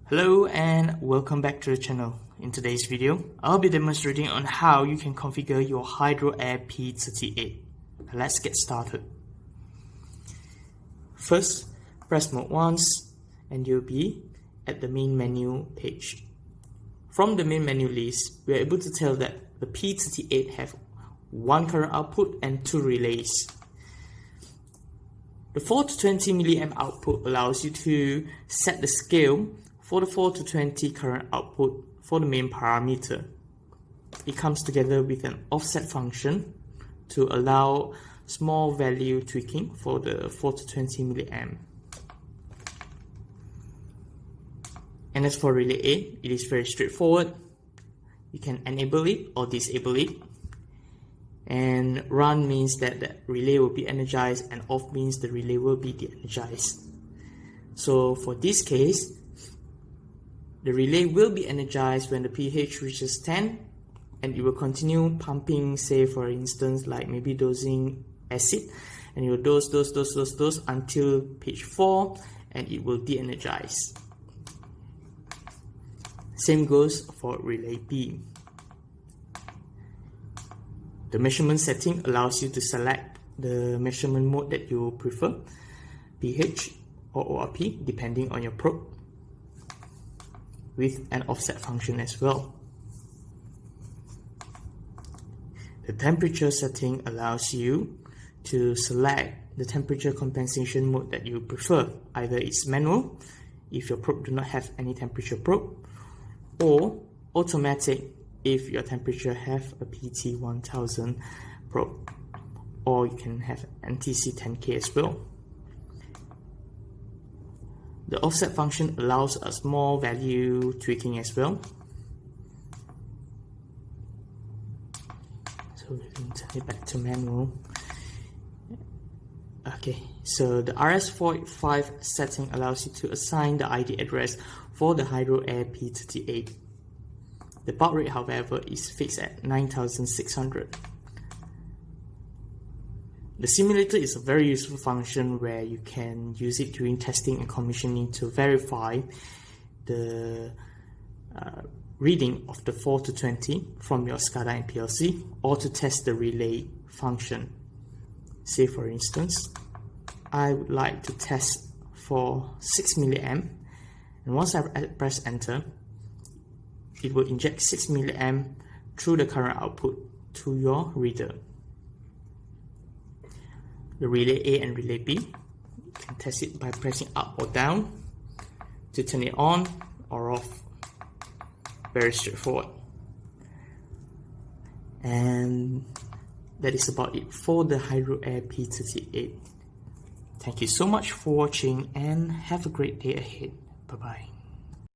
Hello and welcome back to the channel. In today's video, I'll be demonstrating on how you can configure your Hydro Air P38. Let's get started. First, press mode once and you'll be at the main menu page. From the main menu list, we are able to tell that the P38 have one current output and two relays. The 4 to 20 mA output allows you to set the scale for the 4 to 20 current output for the main parameter. It comes together with an offset function to allow small value tweaking for the 4 to 20 mA. And as for relay A, it is very straightforward. You can enable it or disable it. And run means that the relay will be energized, and off means the relay will be de-energized. So for this case, the relay will be energized when the pH reaches 10, and it will continue pumping, say for instance, like maybe dosing acid, and it will dose until pH 4, and it will de-energize. Same goes for relay B. The measurement setting allows you to select the measurement mode that you prefer, pH or ORP, depending on your probe, with an offset function as well. The temperature setting allows you to select the temperature compensation mode that you prefer. Either it's manual, if your probe do not have any temperature probe, or automatic if your temperature have a PT 1000 probe, or you can have NTC 10K as well. The offset function allows a small value tweaking as well. So we can turn it back to manual. Okay, so the RS485 setting allows you to assign the ID address for the Hydro Air P38. The baud rate, however, is fixed at 9600. The simulator is a very useful function where you can use it during testing and commissioning to verify the reading of the 4 to 20 from your SCADA and PLC, or to test the relay function. Say for instance, I would like to test for 6 mA, and once I press enter, it will inject 6 mA through the current output to your reader. The relay A and relay B, you can test it by pressing up or down to turn it on or off. Very straightforward. And that is about it for the Hydro Air P38. Thank you so much for watching and have a great day ahead. Bye bye.